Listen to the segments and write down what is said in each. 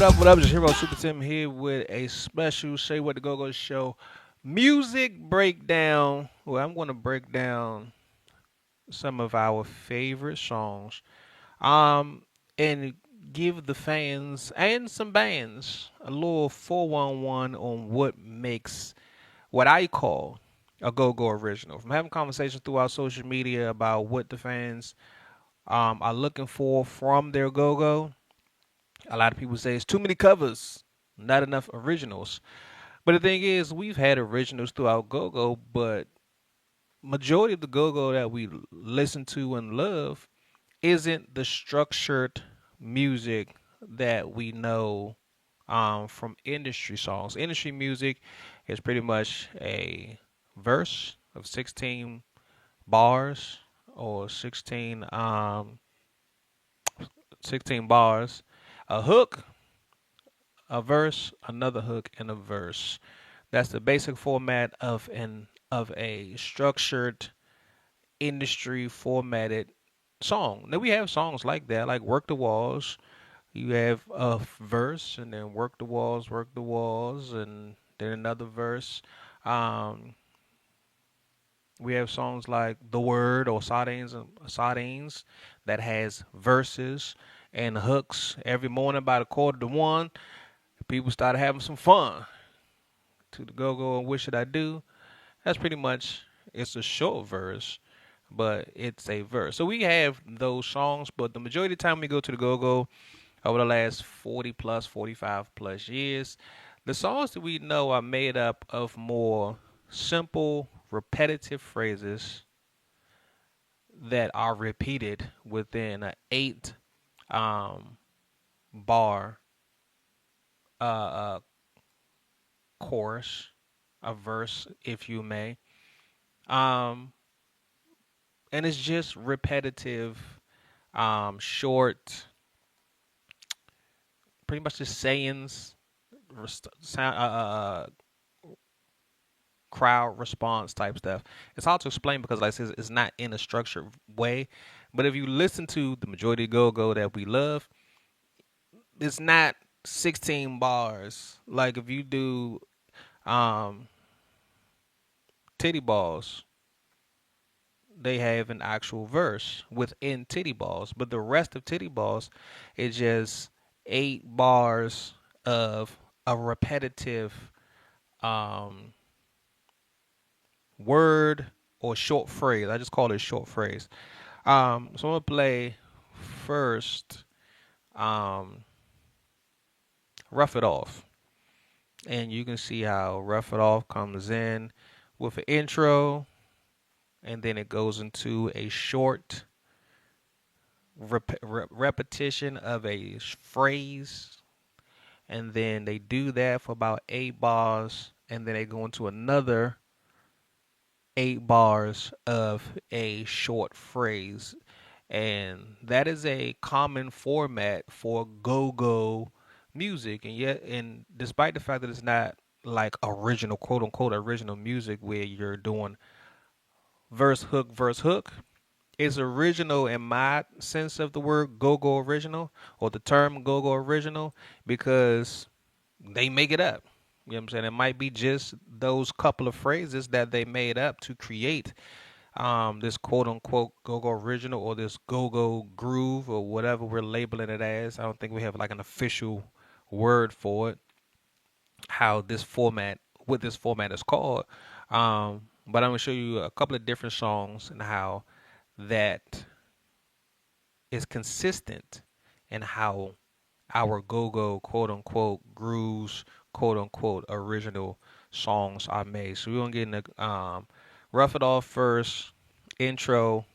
What up? Just UrHero SupaTim here with a special Say What the Go-Go show music breakdown. Well, I'm going to break down some of our favorite songs, um, and give the fans and some bands a little 411 on what makes what I call a go-go original. From having conversations throughout social media about what the fans are looking for from their go-go. A lot of people say it's too many covers, not enough originals. But the thing is, we've had originals throughout go-go, but majority of the go-go that we listen to and love isn't the structured music that we know from industry songs. Industry music is pretty much a verse of 16 bars or 16 bars, a hook, a verse, another hook, and a verse. That's the basic format of a structured industry formatted song. Now we have songs like that, like Work the Walls. You have a verse and then work the walls, and then another verse. Um, we have songs like The Word or Sardines that has verses and hooks. Every morning about 1:45, people started having some fun to the go-go and Wish It I Do. That's pretty much, it's a short verse, but it's a verse. So we have those songs, but the majority of the time we go to the go-go over the last 40 plus, 45 plus years, the songs that we know are made up of more simple, repetitive phrases that are repeated within an 8 bar chorus, a verse, if you may. Um, and it's just repetitive, short, pretty much just sayings, sound, crowd response type stuff. It's hard to explain because, like I said, it's not in a structured way. But if you listen to the majority of go-go that we love, it's not 16 bars. Like if you do Titty Balls, they have an actual verse within Titty Balls, but the rest of Titty Balls is just 8 bars of a repetitive word or short phrase. I just call it short phrase. So I'm gonna play first Rough It Off. And you can see how Rough It Off comes in with an intro, and then it goes into a short repetition of a phrase, and then they do that for about 8 bars, and then they go into another 8 bars of a short phrase. And that is a common format for go-go music, and yet, and despite the fact that it's not like original, quote unquote original music where you're doing verse hook, it's original in my sense of the word go-go original, or the term go-go original, because they make it up. You know what I'm saying? It might be just those couple of phrases that they made up to create this quote unquote go-go original, or this go-go groove, or whatever we're labeling it as. I don't think we have like an official word for it, what this format is called. But I'm gonna show you a couple of different songs and how that is consistent, and how our go-go quote unquote grooves, quote unquote original songs are made. So we're gonna get into Rough It Off first, intro,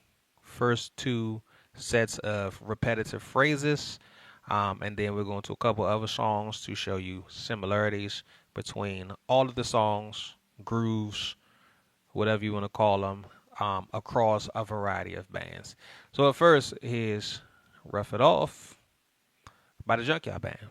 first 2 sets of repetitive phrases. And then we're going to a couple other songs to show you similarities between all of the songs, grooves, whatever you want to call them, across a variety of bands. So at first, here's Rough It Off by the Junkyard Band.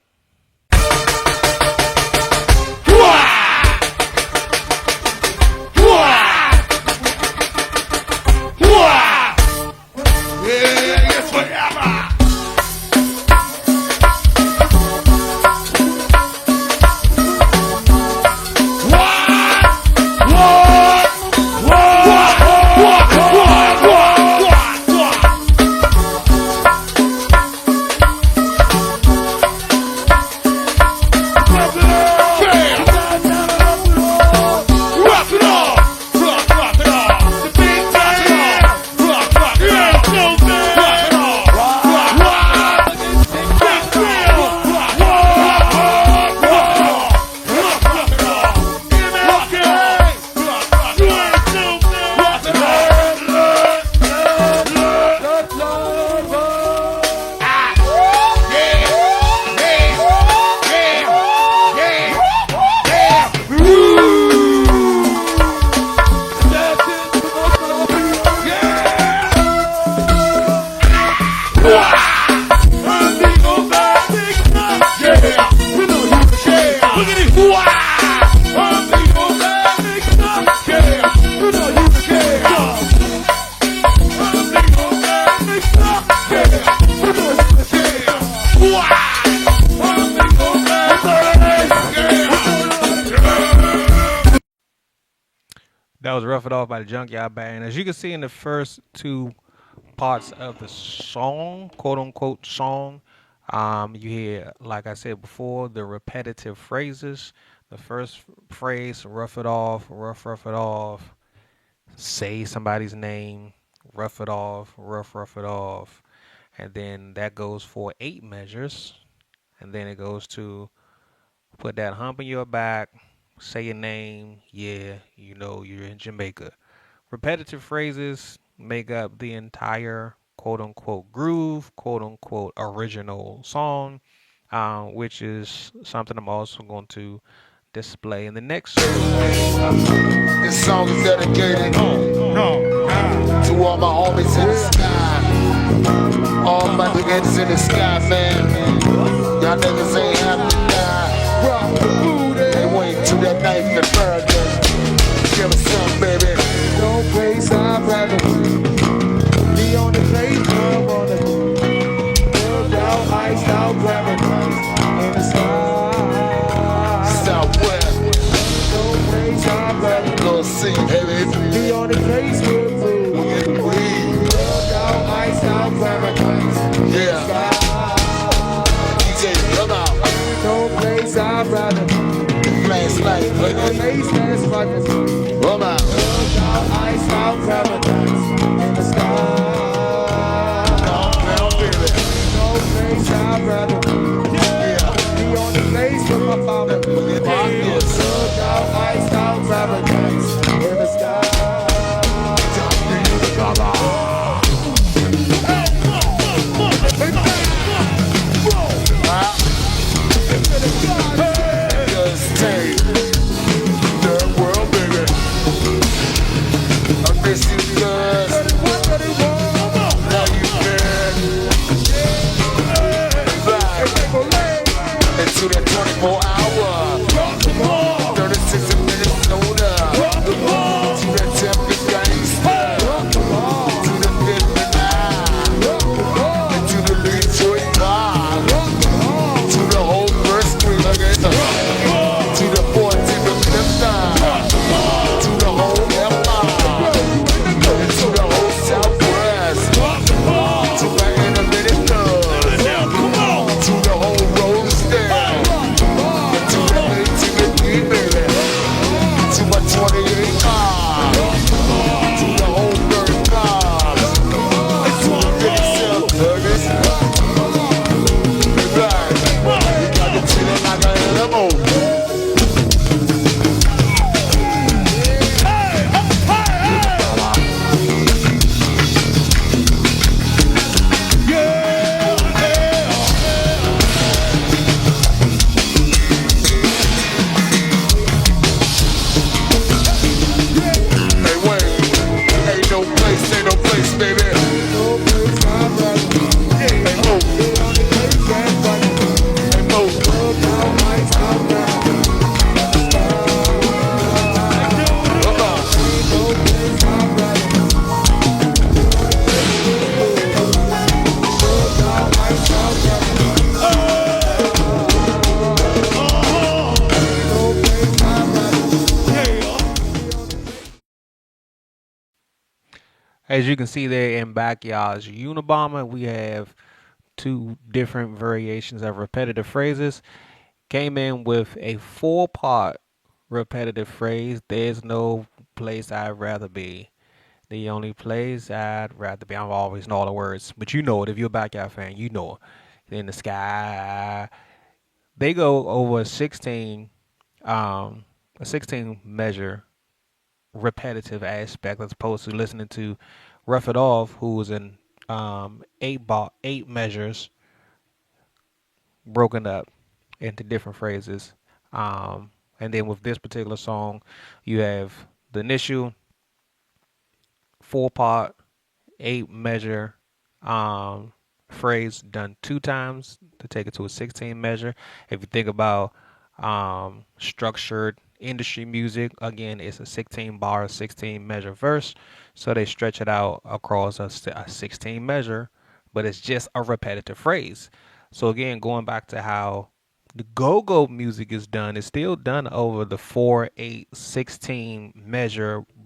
That was Rough It Off by the Junkyard Band. As you can see in the first two parts of the song, quote unquote song, you hear, like I said before, the repetitive phrases. The first phrase, rough it off, rough it off, say somebody's name, rough it off. And then that goes for 8 measures. And then it goes to put that hump in your back, say your name, yeah, you know you're in Jamaica. Repetitive phrases make up the entire quote unquote groove, quote unquote original song, which is something I'm also going to display in the next song. This song is dedicated to all my homies in the sky. All my niggas in the sky, man. Y'all niggas ain't have to die. Rock the booty. They wait till that knife and burn them. Give us some, baby. No place I'd rather be on the place I wanna be. World out, iced out, paradise in the sky. Southwest. No place I'd rather go see, baby. Be on the place with food. World out, iced out, paradise. Yeah. DJ, come out. No place I'd rather flashlight, no place flashlight. Come out. Ice out paradise in the sky. No place I'd rather be on the place with my father. Look out, ice out paradise in the sky. Just take the world, baby. I miss you, cuz. Now you been back into that 24 hour 36 in Minnesota. To that Temple gangster. To the 59. And to the Detroit bar. To the whole first street again. To the 14th of Clifton. To the whole empire. And to the whole Southwest. To my intermittent love. To the whole Rolling Stone. And to the 18 baby. To my 28 cars. To the whole 30 cars. And to the 57 burgers. Right. We got the chillin' like an animal. Ain't no place, baby. No place I'd rather. Ain't no. Ain't no. Come on. As you can see there in Backyard's Unabomber, we have two different variations of repetitive phrases. Came in with a 4-part repetitive phrase. There's no place I'd rather be. The only place I'd rather be. I don't always know all the words, but you know it. If you're a Backyard fan, you know it. In the sky. They go over a 16 measure repetitive aspect as opposed to listening to Rough It Off, who was in 8 measures broken up into different phrases. And then with this particular song, you have the initial 4-part 8 measure phrase done 2 times to take it to a 16 measure. If you think about structured industry music, again, it's a 16 bar, 16 measure verse. So they stretch it out across a 16 measure, but it's just a repetitive phrase. So again, going back to how the go-go music is done, it's still done over the 4, 8, 16 measure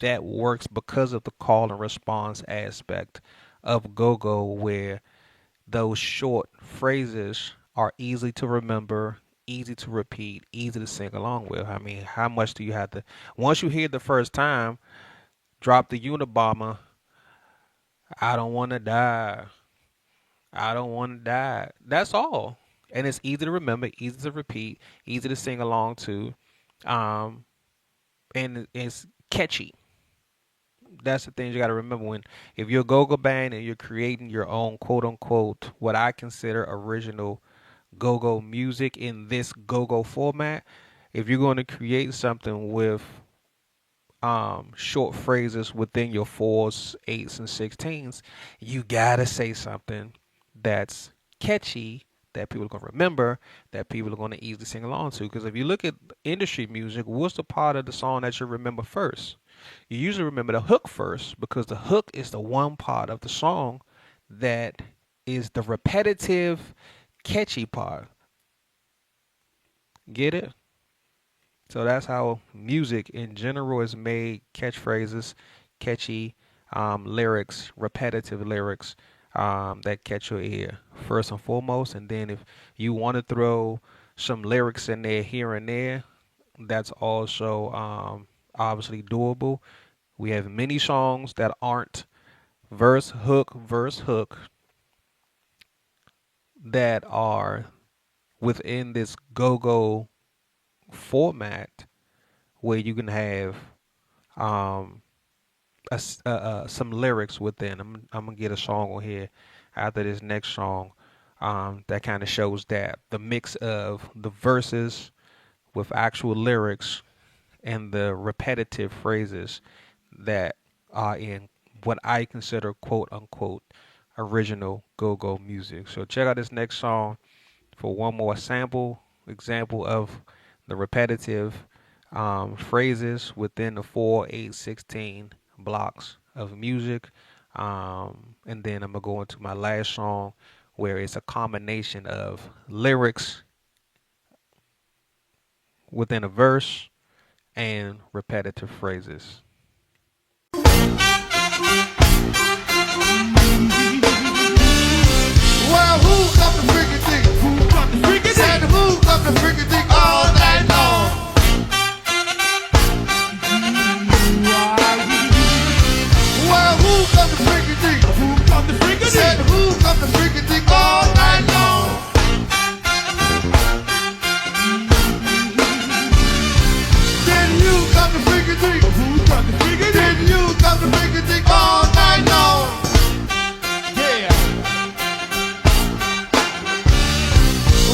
that works because of the call and response aspect of go-go, where those short phrases are easy to remember, easy to repeat, easy to sing along with. I mean, how much do you have to, once you hear it the first time, drop the Unabomber, I don't want to die. I don't want to die. That's all. And it's easy to remember, easy to repeat, easy to sing along to. Um, and it's catchy. That's the thing you got to remember when, if you're a go-go band and you're creating your own quote unquote what I consider original go-go music in this go-go format, if you're going to create something with short phrases within your fours, eights, and 16s, you gotta say something that's catchy, that people are gonna remember, that people are gonna easily sing along to. Because if you look at industry music, what's the part of the song that you remember first? You usually remember the hook first, because the hook is the one part of the song that is the repetitive, catchy part. Get it? So that's how music in general is made: catchphrases, catchy lyrics, repetitive lyrics that catch your ear first and foremost. And then if you want to throw some lyrics in there here and there, that's also obviously doable. We have many songs that aren't verse, hook, that are within this go-go format, where you can have um, some lyrics within. I'm gonna get a song on here after this next song that kind of shows that the mix of the verses with actual lyrics and the repetitive phrases that are in what I consider quote unquote original go-go music. So check out this next song for one more sample example of the repetitive phrases within the 4, 8, 16 blocks of music. And then I'm going to go into my last song, where it's a combination of lyrics within a verse and repetitive phrases. Well, who come to freaking thing? Who come to freaking thing? Said who come to freaking thing all night long? Well, who come to freaking thing? Who come to freaking thing? Said who come to freaking thing all night long? Then you come to freaking thing? Who come to freaking thing? Then you come to freaking thing all night long?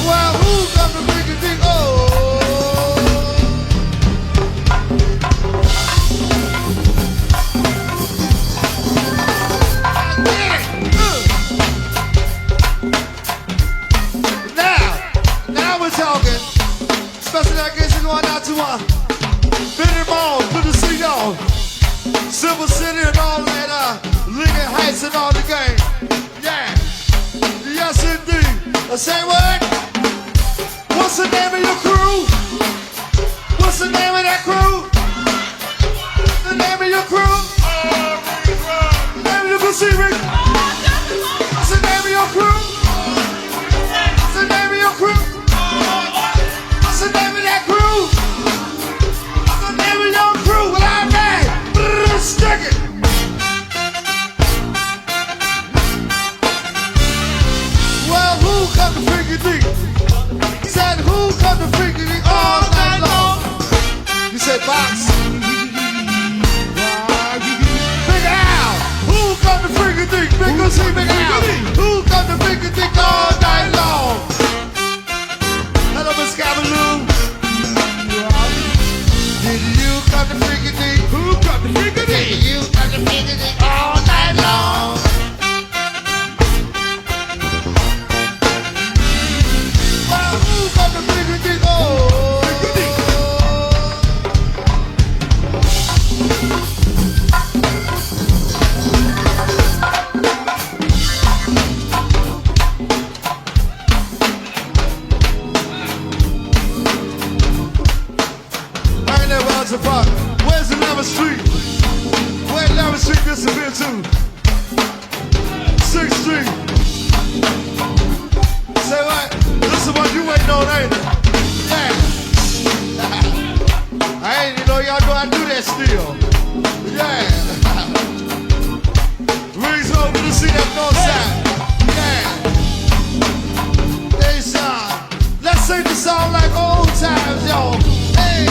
Well, who come to make it think? Oh, now we're talking. Special dedication going out to Benny Malls, put the seat on. Silver City and all that, Lincoln Heights and all the game. Yeah, yes indeed. Say what? What's the name of your crew? What's the name of that crew? The name of your crew? The name of the Pacific? What's the name of your crew? What's the name of your crew? What's the name of that crew? What's the name of your crew? Well, I'm mad. Stick it. Well, who come to freaky deep? Said who come to freaky deep all night long? You said box. Big Al. Who come to freaky deep? Big O C, Big Al. Who come to freaky deep all night long? Hello, Miss Cabaloo. Did you come to freaky deep? Who come to freaky deep? Did you come to freaky deep all night long? Where's the number Street. Where 11th Street disappeared to? 6th Street. Say what? This is what you waiting on, ain't it? Yeah. I ain't, you know, y'all know I do that still. Yeah. Rings over to see that north side. Yeah. Hey, son. Let's sing the song like old times, y'all. Hey.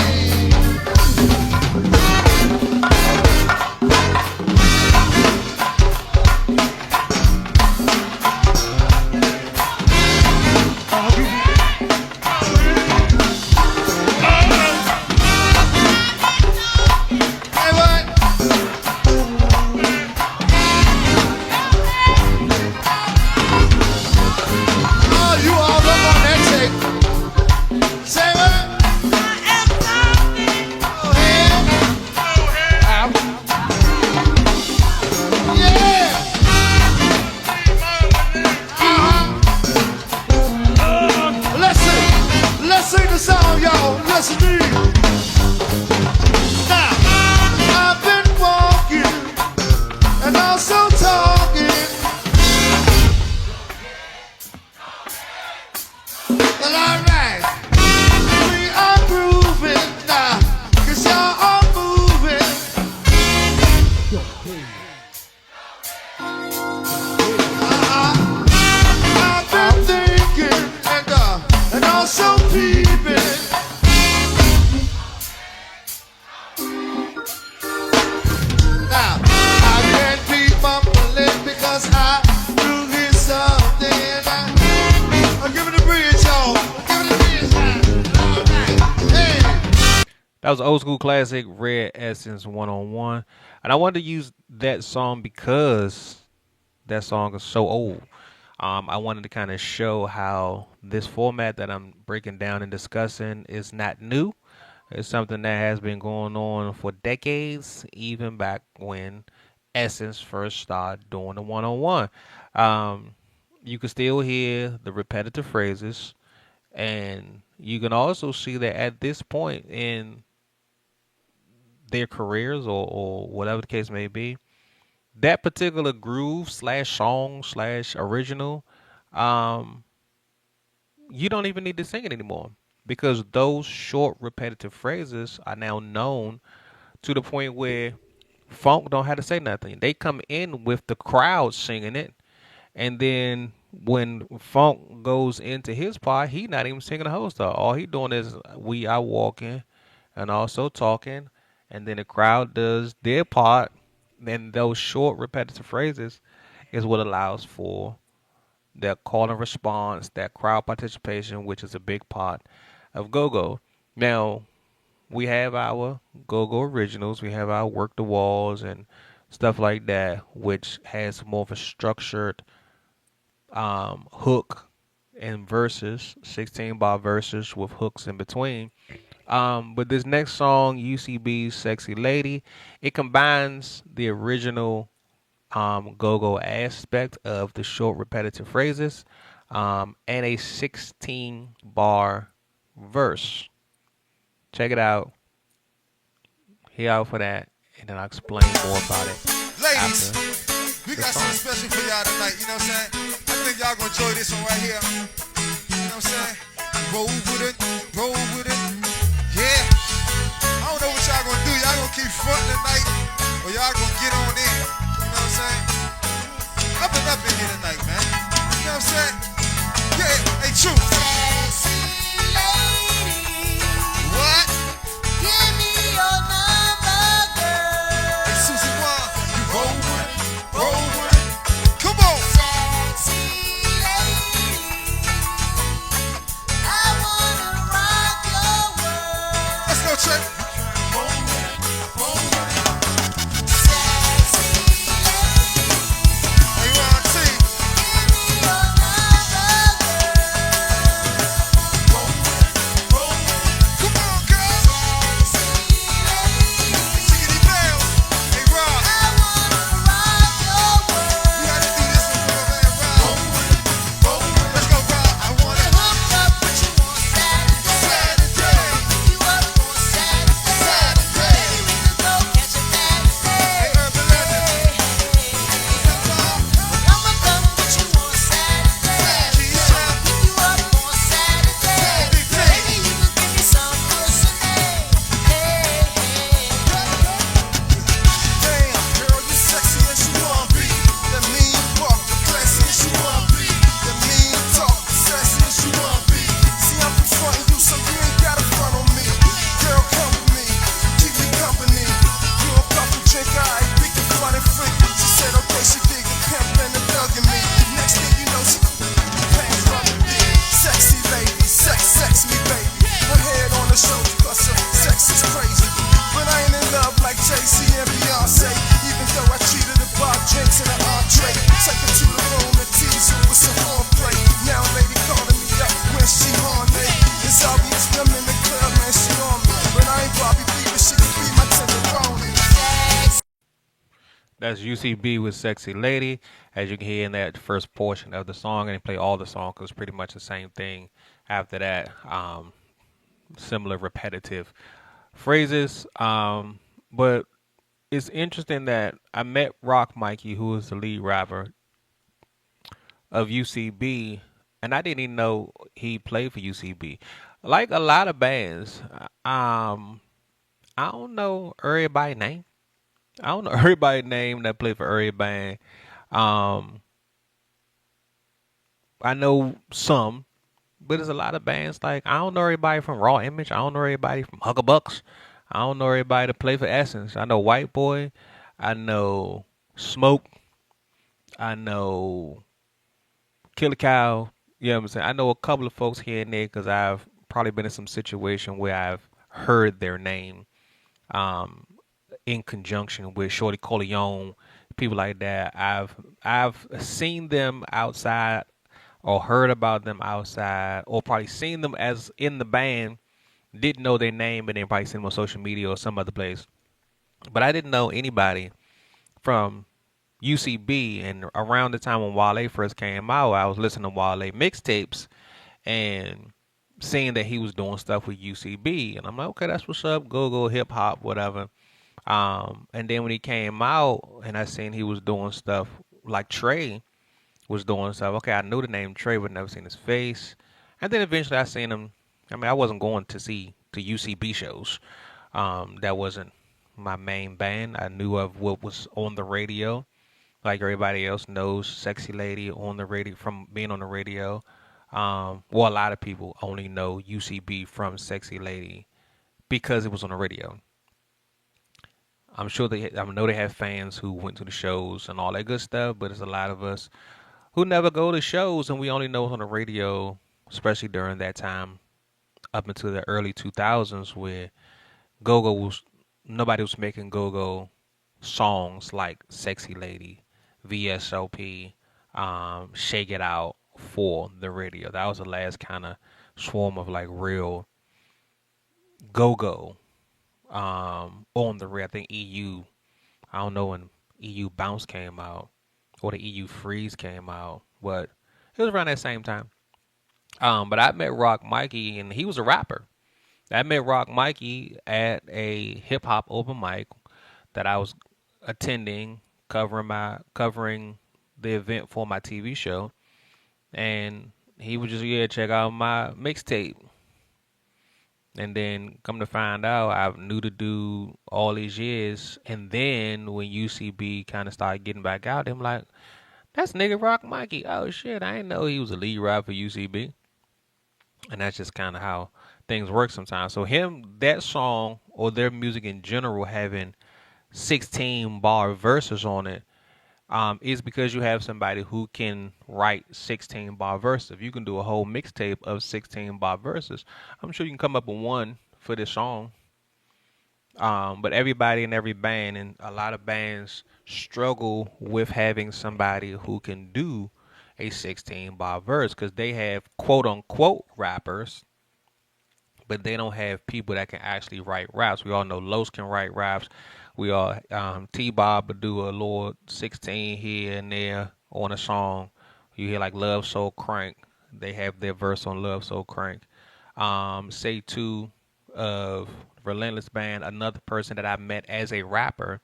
That was old school classic Red Essence One on One. And I wanted to use that song because that song is so old. I wanted to kind of show how this format that I'm breaking down and discussing is not new. It's something that has been going on for decades, even back when Essence first started doing the one on one. You can still hear the repetitive phrases, and you can also see that at this point in their careers or whatever the case may be, that particular groove slash song slash original, um, you don't even need to sing it anymore because those short repetitive phrases are now known to the point where funk don't have to say nothing. They come in with the crowd singing it, and then when funk goes into his part, he not even singing the whole stuff. All he doing is we are walking and also talking, and then the crowd does their part. Then those short repetitive phrases is what allows for that call and response, that crowd participation, which is a big part of go-go. Now, we have our go-go originals, we have our work the walls and stuff like that, which has more of a structured hook and verses, 16 bar verses with hooks in between. But this next song, UCB's Sexy Lady, it combines the original go-go aspect of the short repetitive phrases and a 16 bar verse. Check it out. Here out for that, and then I'll explain more about it. Ladies, we got something special for y'all tonight, you know what I'm saying? I think y'all gonna enjoy this one right here. You know what I'm saying? Roll with it, roll with it. Yeah. I don't know what y'all gonna do. Y'all gonna keep fronting tonight, or y'all gonna get on in. You know what I'm saying? Up and up in here tonight, man. You know what I'm saying? Yeah, hey, true. Sexy lady. What? Give me your number, girl. Hey, Susie Wan, you roll with it, roll with it. Come on. Sexy lady. I wanna rock your world. Let's go, Trey. Roll with it, roll with it. Sexy lady. Hey, Ron T. Give me your number, girl. Roll with it, roll with it. Come on, girl. Sexy That's UCB with Sexy Lady, as you can hear in that first portion of the song, and they play all the song because pretty much the same thing after that. Similar repetitive phrases. But it's interesting that I met Rock Mikey, who is the lead rapper of UCB, and I didn't even know he played for UCB. Like a lot of bands, I don't know everybody's name. I don't know everybody's name that play for every band. Um, I know some, but there's a lot of bands like I don't know everybody from Raw Image. I don't know everybody from Huckabucks. I don't know everybody to play for Essence. I know White Boy. I know Smoke. I know Killer Cow. You know what I'm saying? I know a couple of folks here and there because I've probably been in some situation where I've heard their name um, in conjunction with Shorty Coleon, people like that. I've seen them outside or heard about them outside or probably seen them as in the band, didn't know their name, and then probably seen them on social media or some other place. But I didn't know anybody from UCB. And around the time when Wale first came out, I was listening to Wale mixtapes and seeing that he was doing stuff with UCB. And I'm like, okay, that's what's up. Go, hip hop, whatever. And then when he came out and I seen he was doing stuff like Trey was doing stuff. Okay, I knew the name Trey, but never seen his face. And then eventually I seen him. I mean, I wasn't going to see the UCB shows. That wasn't my main band. I knew of what was on the radio, like everybody else knows Sexy Lady on the radio from being on the radio. Well, a lot of people only know UCB from Sexy Lady because it was on the radio. I'm sure I know they have fans who went to the shows and all that good stuff, but there's a lot of us who never go to shows and we only know it on the radio, especially during that time up until the early 2000s where go-go was nobody was making go-go songs like Sexy Lady, VSOP, Shake It Out for the radio. That was the last kind of swarm of like real go-go on the radio. I think EU, I don't know when EU Bounce came out or the EU Freeze came out, but it was around that same time. But I met Rock Mikey and he was a rapper. I met Rock Mikey at a hip hop open mic that I was attending, covering the event for my TV show, and he was just check out my mixtape. And then come to find out, I knew the dude all these years. And then when UCB kind of started getting back out, I'm like, that's nigga Rock Mikey. Oh shit, I didn't know he was a lead rapper for UCB. And that's just kind of how things work sometimes. So him, that song or their music in general having 16 bar verses on it is because you have somebody who can write 16 bar verses. If you can do a whole mixtape of 16 bar verses, I'm sure you can come up with one for this song. But everybody in every band and a lot of bands struggle with having somebody who can do a 16 bar verse because they have quote unquote rappers, but they don't have people that can actually write raps. We all know Los can write raps. We all T-Bob would do a little 16 here and there on a song. You hear like Love So Crank. They have their verse on Love So Crank. Say Two of Relentless Band, another person that I met as a rapper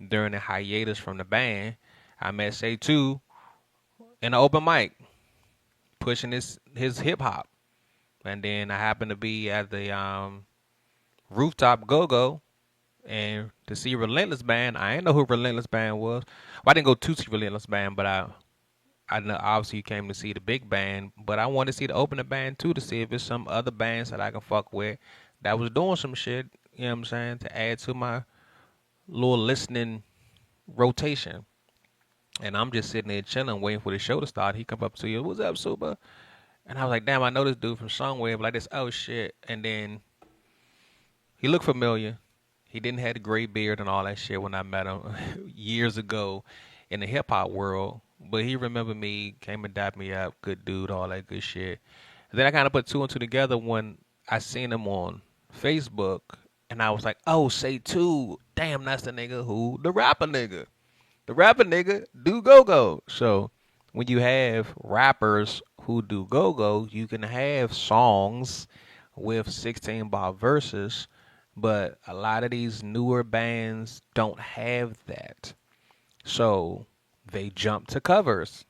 during the hiatus from the band. I met Say Two in an open mic pushing his hip hop. And then I happened to be at the rooftop go-go and to see Relentless Band. I didn't know who Relentless Band was. Well, I didn't go to see Relentless Band, but I know obviously you came to see the big band, but I wanted to see the opening band too to see if there's some other bands that I can fuck with that was doing some shit, you know what I'm saying, to add to my little listening rotation. And I'm just sitting there chilling, waiting for the show to start. He come up to you, what's up, Super? And I was like, damn, I know this dude from somewhere, but like this, oh shit. And then he looked familiar. He didn't have the gray beard and all that shit when I met him years ago in the hip hop world. But he remembered me, came and dapped me up, good dude, all that good shit. And then I kind of put two and two together when I seen him on Facebook. And I was like, oh, Say Two. Damn, that's the nigga who, the rapper nigga. The rapper nigga do go go. So when you have rappers who do go go, you can have songs with 16 bar verses, but a lot of these newer bands don't have that. So they jump to covers.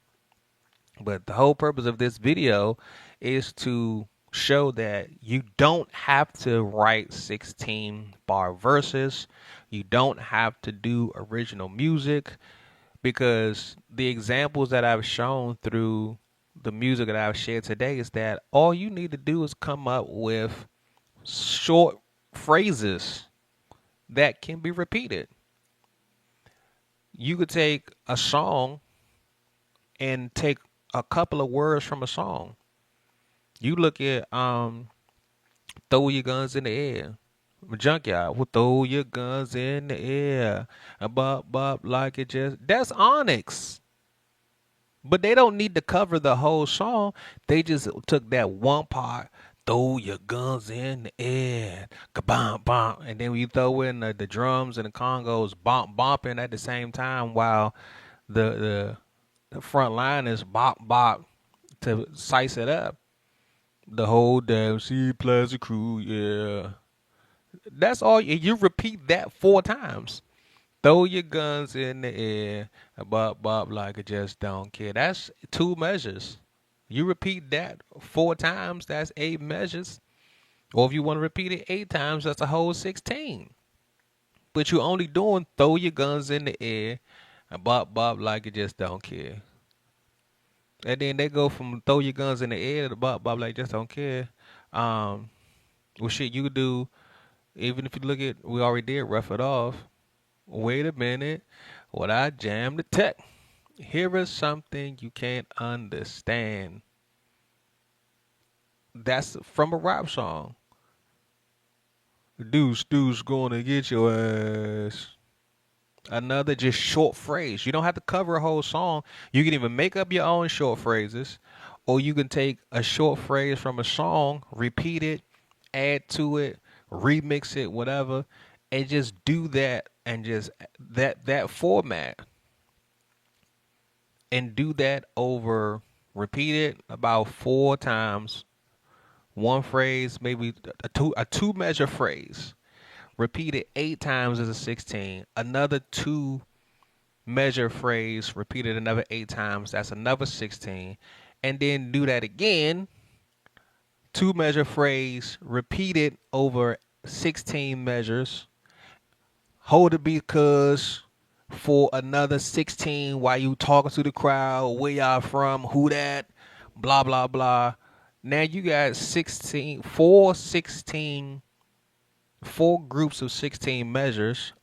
But the whole purpose of this video is to show that you don't have to write 16 bar verses. You don't have to do original music because the examples that I've shown through the music that I've shared today is that all you need to do is come up with short phrases that can be repeated. You could take a song and take a couple of words from a song. You look at throw your guns in the air. Junkyard will throw your guns in the air. Bop bop like it just that's Onyx. But they don't need to cover the whole song. They just took that one part, throw your guns in the air, kabam bom, and then when you throw in the drums and the congos bump bumping at the same time while the front line is bop bop to size it up. The whole damn C Plaza crew, yeah. That's all. You repeat that 4 times. Throw your guns in the air, bop bop like I just don't care. That's 2 measures. You repeat that 4 times, that's 8 measures. Or if you want to repeat it 8 times, that's a whole 16. But you're only doing throw your guns in the air, bop bop like you just don't care. And then they go from throw your guns in the air to bop bop like just don't care. Um, well, shit, you could do even if you look at we already did rough it off. Wait a minute, what I jammed the tech. Here is something you can't understand. That's from a rap song. Deuce gonna get your ass. Another just short phrase. You don't have to cover a whole song. You can even make up your own short phrases, or you can take a short phrase from a song, repeat it, add to it, remix it, whatever, and just do that and just that format and do that over. Repeat it about 4 times. One phrase, maybe a two measure phrase. Repeat it 8 times as a 16. Another 2 measure phrase, repeat it another 8 times. That's another 16. And then do that again. 2 measure phrase, repeat it over 16 measures. Hold it because for another 16 while you talking to the crowd, where y'all from, who that, blah, blah, blah. Now you got 4 groups of 16 measures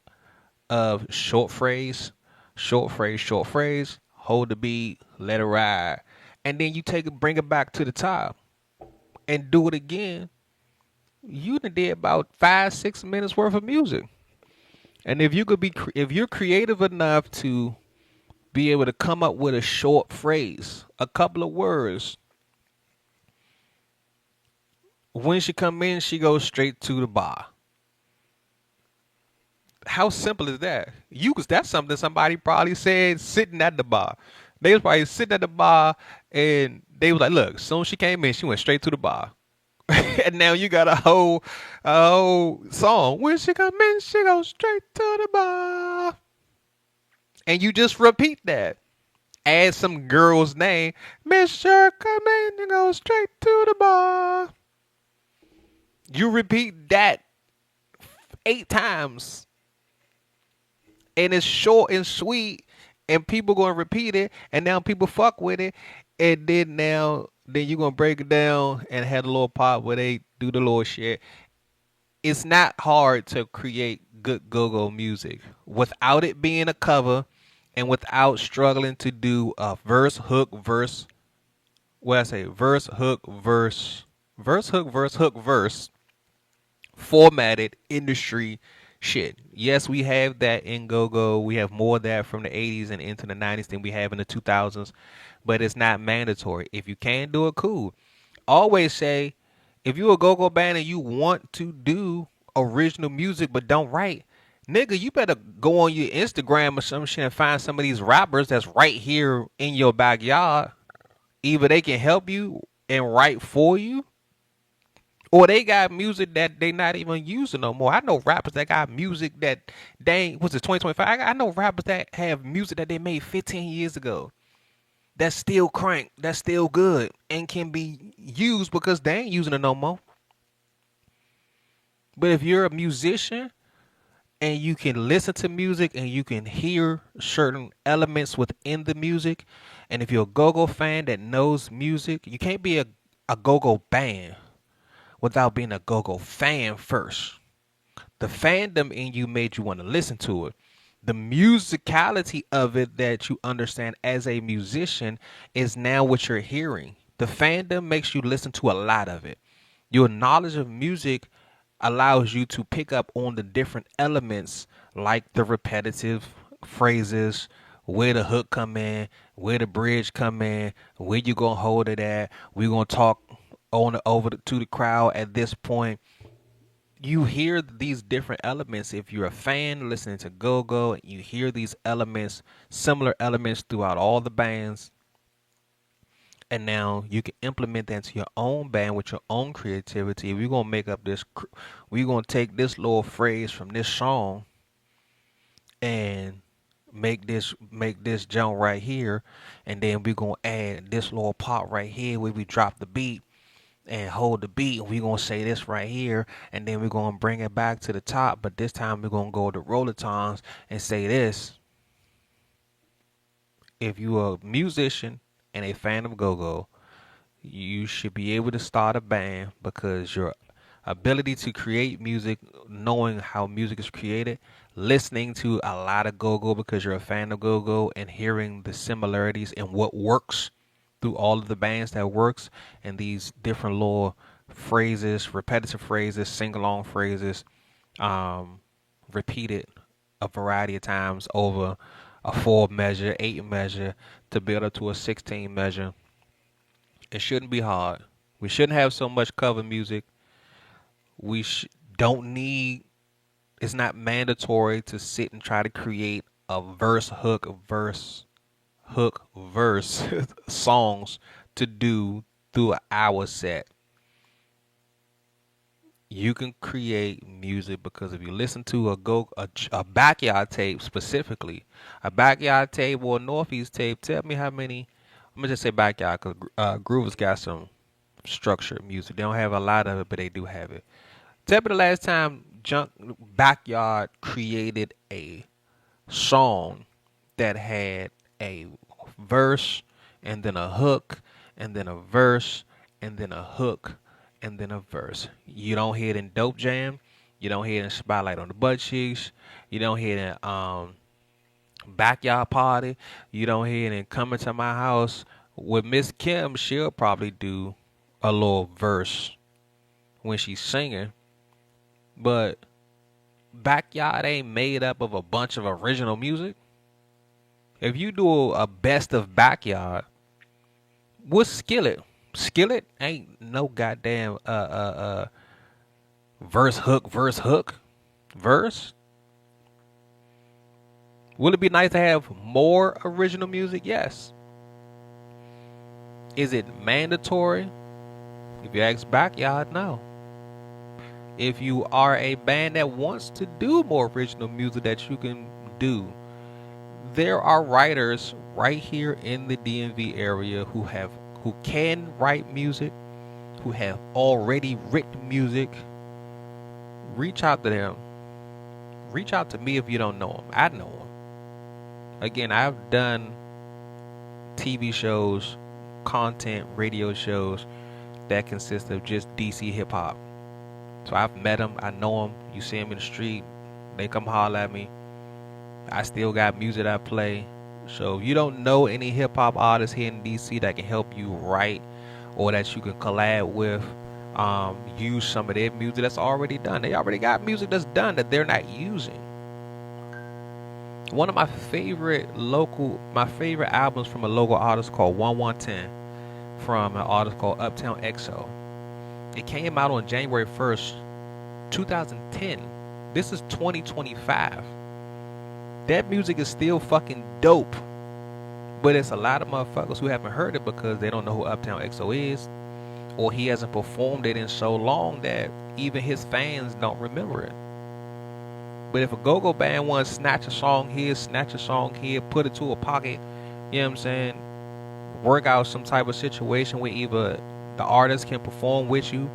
of short phrase, short phrase, short phrase, hold the beat, let it ride. And then you take it, bring it back to the top and do it again. You done did about 5-6 minutes worth of music. And if you could be, if you're creative enough to be able to come up with a short phrase, a couple of words, when she come in, she goes straight to the bar. How simple is that? That's something somebody probably said sitting at the bar. They was probably sitting at the bar and they was like, look, as soon as she came in, she went straight to the bar. And now you got a whole song. When she come in, she goes straight to the bar. And you just repeat that. Add some girl's name. Miss Sure come in and go straight to the bar. You repeat that 8 times. And it's short and sweet. And people gonna repeat it. And now people fuck with it. And then you gonna break it down and have a little part where they do the little shit. It's not hard to create good go-go music without it being a cover and without struggling to do a verse, hook, verse. What I say? Verse, hook, verse. Verse, hook, verse, hook, verse. Formatted industry shit. Yes, we have that in go-go. We have more of that from the 80s and into the 90s than we have in the 2000s. But it's not mandatory. If you can't do it, cool. Always say, if you're a go-go band and you want to do original music but don't write, Nigga, you better go on your Instagram or some shit and find some of these rappers that's right here in your backyard. Either they can help you and write for you, or they got music that they not even using no more. I know rappers that got music that they ain't, what's it, 2025? I know rappers that have music that they made 15 years ago. That's still crank, that's still good, and can be used because they ain't using it no more. But if you're a musician and you can listen to music and you can hear certain elements within the music, and if you're a go-go fan that knows music, you can't be a go-go band without being a go-go fan first. The fandom in you made you want to listen to it. The musicality of it that you understand as a musician is now what you're hearing. The fandom makes you listen to a lot of it. Your knowledge of music allows you to pick up on the different elements like the repetitive phrases, where the hook come in, where the bridge come in, where you gonna hold it at. We gonna talk to the crowd at this point. You hear these different elements. If you're a fan listening to go go, you hear these elements, similar elements throughout all the bands, and now you can implement that into your own band with your own creativity. We're gonna make up this. We're gonna take this little phrase from this song and make this jump right here, and then we're gonna add this little part right here where we drop the beat and hold the beat, and we're gonna say this right here, and then we're gonna bring it back to the top, but this time we're gonna go to rollertones and say this. If you're a musician and a fan of go-go, you should be able to start a band because your ability to create music, knowing how music is created, listening to a lot of go-go because you're a fan of go-go, and hearing the similarities and what works through all of the bands that works, and these different little phrases, repetitive phrases, sing-along phrases, um, repeated a variety of times over a 4 measure, 8 measure to build up to a 16 measure. It shouldn't be hard. We shouldn't have so much cover music. We don't need. It's not mandatory to sit and try to create a verse verse songs to do through an hour set. You can create music because if you listen to a backyard tape specifically, a backyard tape or a northeast tape, tell me how many. I'm gonna just say backyard because Groover's got some structured music. They don't have a lot of it, but they do have it. Tell me the last time Junk Backyard created a song that had a verse and then a hook and then a verse and then a hook and then a verse. You don't hear it in Dope Jam. You don't hear it in Spotlight on the Butt Cheeks. You don't hear it in Backyard Party. You don't hear it in Coming to My House. With Miss Kim, she'll probably do a little verse when she's singing, but Backyard ain't made up of a bunch of original music. If you do a best of Backyard, what's Skillet? Skillet ain't no goddamn verse hook verse. Would it be nice to have more original music? Yes. Is it mandatory? If you ask Backyard, no. If you are a band that wants to do more original music that you can do, there are writers right here in the DMV area who can write music, who have already written music. Reach out to them. Reach out to me if you don't know them. I know them. Again, I've done TV shows, content, radio shows that consist of just DC hip hop. So I've met them. I know them. You see them in the street. They come holler at me. I still got music I play. So if you don't know any hip hop artists here in DC that can help you write or that you can collab with, use some of their music that's already done. They already got music that's done that they're not using. One of my favorite albums from a local artist called 1110 from an artist called Uptown XO. It came out on January 1st, 2010. This is 2025. That music is still fucking dope. But it's a lot of motherfuckers who haven't heard it because they don't know who Uptown XO is, or he hasn't performed it in so long that even his fans don't remember it. But if a go-go band wants to snatch a song here, snatch a song here, put it to a pocket, you know what I'm saying? Work out some type of situation where either the artist can perform with you,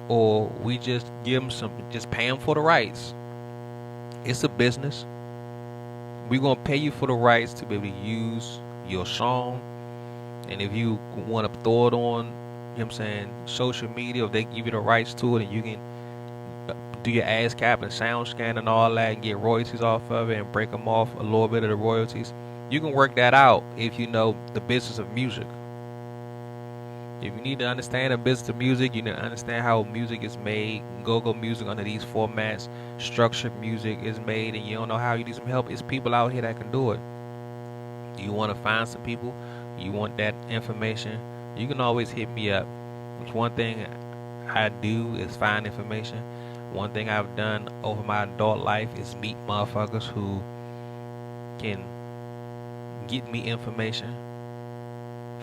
or we just give them just pay them for the rights. It's a business. We're going to pay you for the rights to be able to use your song. And if you want to throw it on, you know what I'm saying, social media, if they give you the rights to it and you can do your ass cap and sound scan and all that and get royalties off of it and break them off a little bit of the royalties, you can work that out if you know the business of music. If you need to understand the business of music, you need to understand how music is made, go-go music under these formats, structured music is made, and you don't know how, you need some help. It's people out here that can do it. Do you want to find some people? You want that information? You can always hit me up. It's one thing I do is find information. One thing I've done over my adult life is meet motherfuckers who can get me information.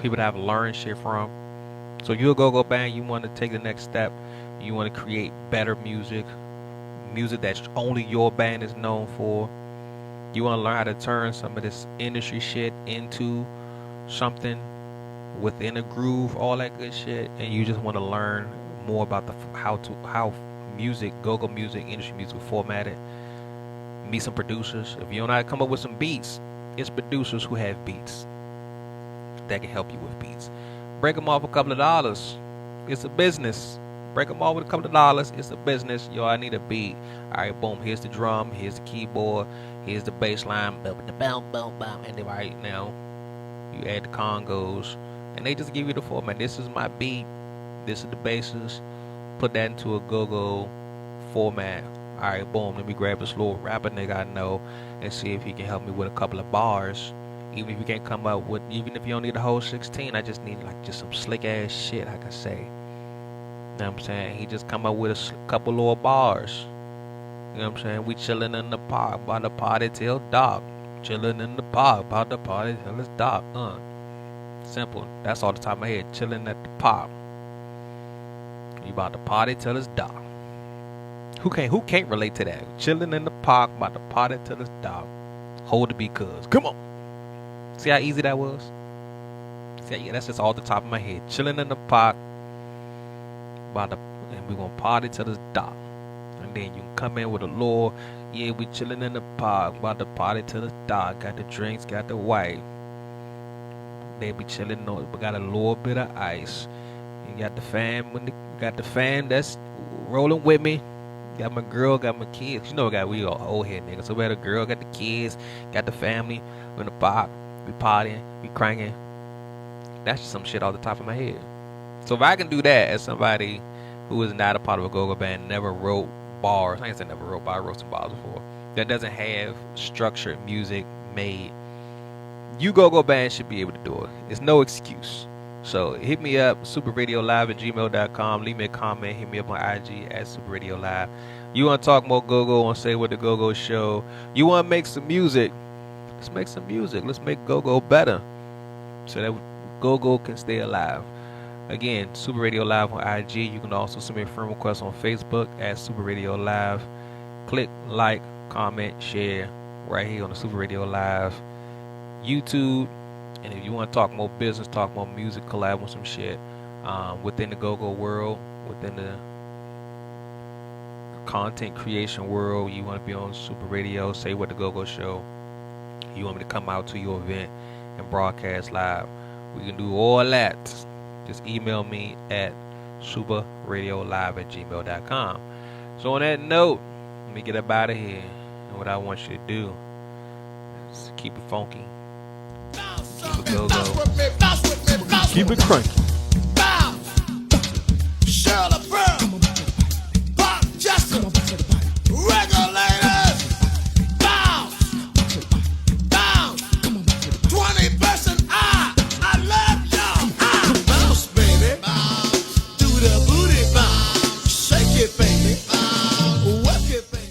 People that I've learned shit from. So you're a go-go band, you want to take the next step. You want to create better music. Music that only your band is known for. You want to learn how to turn some of this industry shit into something within a groove, all that good shit. And you just want to learn more about how music, go-go music, industry music formatted. Meet some producers. If you don't know how to come up with some beats, it's producers who have beats that can help you with beats. Break them off a couple of dollars. It's a business. Break them off with a couple of dollars. It's a business. Yo, I need a beat. All right, boom. Here's the drum. Here's the keyboard. Here's the bass line. And then right now, you add the congos. And they just give you the format. This is my beat. This is the basis. Put that into a go-go format. All right, boom. Let me grab this little rapper nigga I know and see if he can help me with a couple of bars. Even if you can't come up with, even if you don't need the whole 16, I just need like just some slick ass shit I can say. You know what I'm saying? He just come up with a couple little bars. You know what I'm saying? We chilling in the park, about to party till dark. Chilling in the park, about to party till it's dark. Simple. That's all the top of my head. Chilling at the park. You about to party till it's dark. Who can't relate to that? Chilling in the park, about to party till it's dark. Hold the beat, cuz. Come on. See how easy that was? See, yeah, that's just all the top of my head. Chilling in the park, and we're gonna party till it's dark. And then you can come in with a lure. Yeah, we chilling in the park, about to party till it's dark. Got the drinks, got the white. They be chilling, but got a little bit of ice. You got the fam that's rolling with me. Got my girl, got my kids. You know, we all old head niggas. So we had a girl, got the kids, got the family. We in the park, we partying, we cranking. That's just some shit off the top of my head. So if I can do that as somebody who is not a part of a go-go band, never wrote bars. I ain't said never wrote bars, I wrote some bars before. That doesn't have structured music made. You go-go band should be able to do it. It's no excuse. So hit me up, superradiolive@gmail.com. Leave me a comment. Hit me up on IG @superradiolive. You want to talk more go-go on Say What the Go-Go Show? You want to make some music? Let's make some music. Let's make go-go better so that go-go can stay alive. Again, Super Radio Live on IG. You can also send me a friend request on Facebook @Super Radio Live. Click like, comment, share right here on the Super Radio Live YouTube. And if you want to talk more business, talk more music, collab on some shit within the go-go world, within the content creation world, you want to be on Super Radio, Say What the Go-Go Show, you want me to come out to your event and broadcast live, we can do all that. Just email me at superradiolive@gmail.com. So on that note, let me get up out of here. And what I want you to do is keep it funky. Keep it go-go. Keep it cranky.